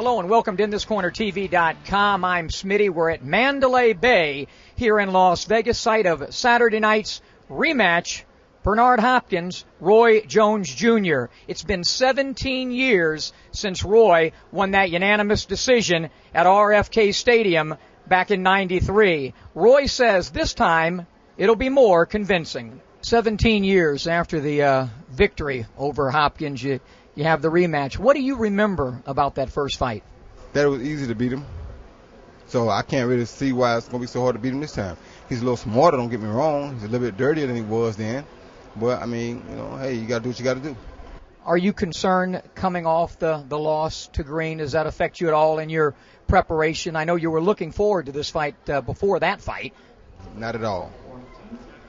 Hello and welcome to InThisCornerTV.com. I'm Smitty. We're at Mandalay Bay here in Las Vegas, site of Saturday night's rematch. Bernard Hopkins, Roy Jones Jr. It's been 17 years since Roy won that unanimous decision at RFK Stadium back in '93. Roy says this time it'll be more convincing. 17 years after the victory over Hopkins, you have the rematch. What do you remember about that first fight? That it was easy to beat him. So I can't really see why it's going to be so hard to beat him this time. He's a little smarter, don't get me wrong. He's a little bit dirtier than he was then. But, I mean, hey, you got to do what you got to do. Are you concerned coming off the loss to Green? Does that affect you at all in your preparation? I know you were looking forward to this fight before that fight. Not at all.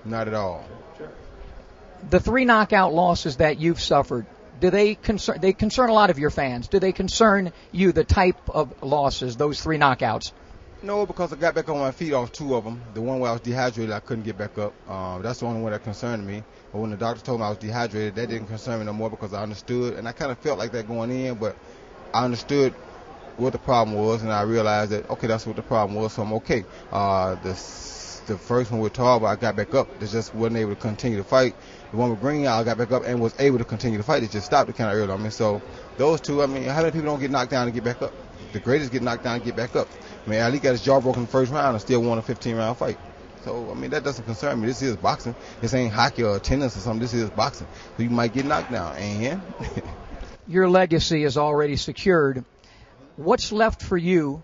Not at all. The 3 knockout losses that you've suffered, do they concern a lot of your fans? Do they concern you, the type of losses, those 3 knockouts? No, because I got back on my feet off 2 of them. The one where I was dehydrated, I couldn't get back up. That's the only one that concerned me. But when the doctor told me I was dehydrated, that didn't concern me no more because I understood. And I kind of felt like that going in, but I understood what the problem was, and I realized that, okay, that's what the problem was, so I'm okay. The first one with Tarver, I got back up. They just wasn't able to continue to fight. The one with Green, I got back up and was able to continue to fight. It just stopped it kind of early. I mean, so those 2, I mean, how many people don't get knocked down and get back up? The greatest get knocked down and get back up. I mean, Ali got his jaw broken in the first round and still won a 15-round fight. So, I mean, that doesn't concern me. This is boxing. This ain't hockey or tennis or something. This is boxing. So you might get knocked down. And your legacy is already secured. What's left for you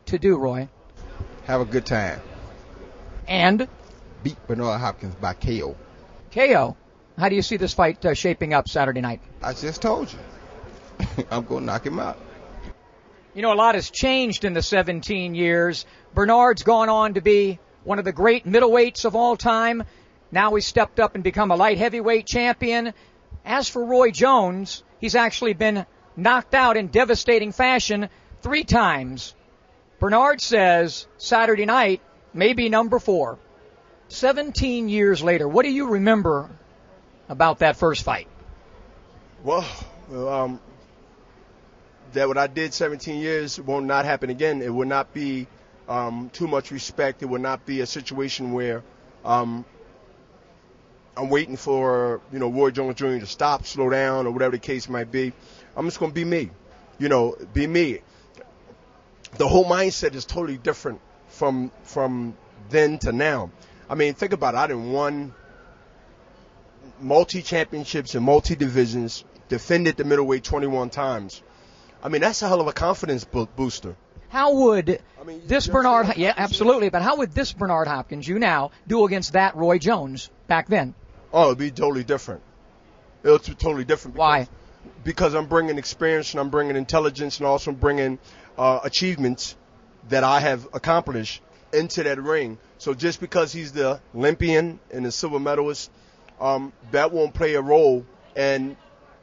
to do, Roy? Have a good time. And? Beat Bernard Hopkins by KO. KO? How do you see this fight shaping up Saturday night? I just told you. I'm going to knock him out. You know, a lot has changed in the 17 years. Bernard's gone on to be one of the great middleweights of all time. Now he's stepped up and become a light heavyweight champion. As for Roy Jones, he's actually been knocked out in devastating fashion 3 times. Bernard says Saturday night may be number 4. 17 years later, what do you remember about that first fight? Well, that what I did 17 years will not happen again. It will not be too much respect. It will not be a situation where I'm waiting for, Roy Jones Jr. to stop, slow down, or whatever the case might be. I'm just going to be me, be me. The whole mindset is totally different from then to now. I mean, think about it. I done won multi-championships and multi-divisions, defended the middleweight 21 times. I mean, that's a hell of a confidence booster. How would this Bernard, yeah, absolutely, but how would this Bernard Hopkins, you now, do against that Roy Jones back then? Oh, it'd be totally different. It would be totally different. Why? Because I'm bringing experience and I'm bringing intelligence and also bringing achievements that I have accomplished into that ring. So just because he's the Olympian and the silver medalist, that won't play a role in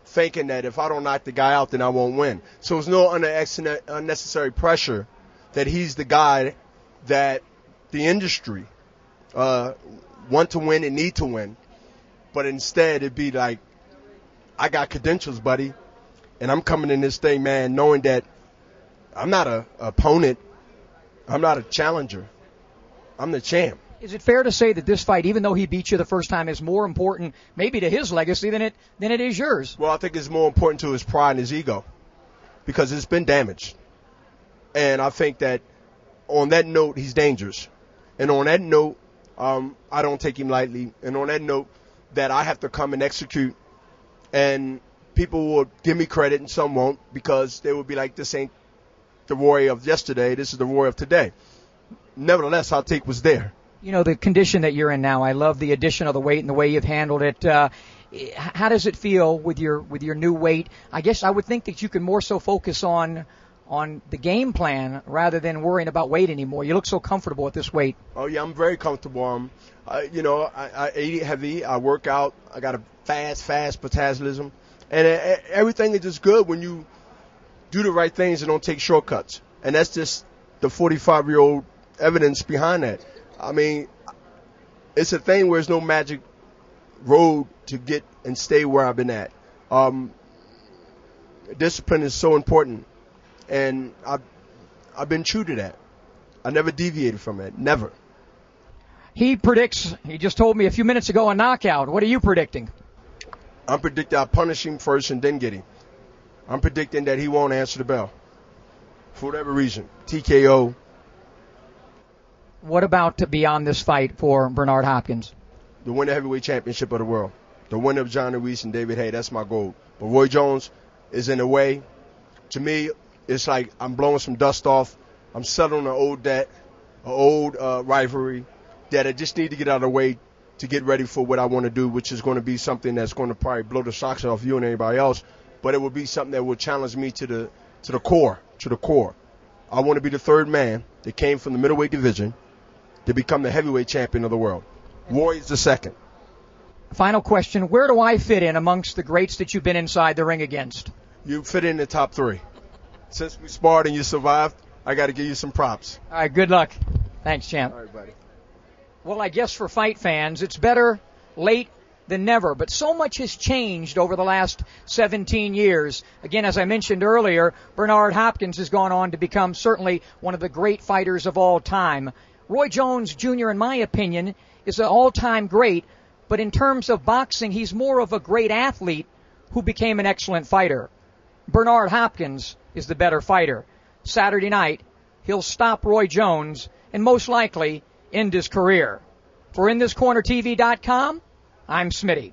thinking that if I don't knock the guy out, then I won't win. So there's no unnecessary pressure that he's the guy that the industry want to win and need to win. But instead, it'd be like, I got credentials, buddy, and I'm coming in this thing, man, knowing that I'm not an opponent. I'm not a challenger. I'm the champ. Is it fair to say that this fight, even though he beat you the first time, is more important maybe to his legacy than it is yours? Well, I think it's more important to his pride and his ego because it's been damaged. And I think that on that note, he's dangerous. And on that note, I don't take him lightly. And on that note, that I have to come and execute. And people will give me credit and some won't because they will be like, this ain't the Roy of yesterday. This is the Roy of today. Nevertheless, our take was there. You know, the condition that you're in now, I love the addition of the weight and the way you've handled it. How does it feel with your new weight? I guess I would think that you can more so focus on the game plan rather than worrying about weight anymore. You look so comfortable at this weight. Oh, yeah, I'm very comfortable. I eat heavy. I work out. I got a fast metabolism. And everything is just good when you do the right things and don't take shortcuts. And that's just the 45-year-old evidence behind that. I mean, it's a thing where there's no magic road to get and stay where I've been at. Discipline is so important. and I've been true to that. I never deviated from it. Never. He predicts, he just told me a few minutes ago, a knockout. What are you predicting? I'm predicting I'll punish him first and then get him. I'm predicting that he won't answer the bell. For whatever reason. TKO. What about beyond this fight for Bernard Hopkins? To win the heavyweight championship of the world. The winner of John Ruiz and David Haye. That's my goal. But Roy Jones is in a way. To me, it's like I'm blowing some dust off. I'm settling an old debt, an old rivalry that I just need to get out of the way to get ready for what I want to do, which is going to be something that's going to probably blow the socks off you and anybody else. But it will be something that will challenge me to the core. I want to be the third man that came from the middleweight division to become the heavyweight champion of the world. Roy is the second. Final question, where do I fit in amongst the greats that you've been inside the ring against? You fit in the top three. Since we sparred and you survived, I got to give you some props. All right, good luck. Thanks, champ. All right, buddy. Well, I guess for fight fans, it's better late than never. But so much has changed over the last 17 years. Again, as I mentioned earlier, Bernard Hopkins has gone on to become certainly one of the great fighters of all time. Roy Jones Jr., in my opinion, is an all-time great. But in terms of boxing, he's more of a great athlete who became an excellent fighter. Bernard Hopkins is the better fighter. Saturday night, he'll stop Roy Jones and most likely end his career. For InThisCornerTV.com, I'm Smitty.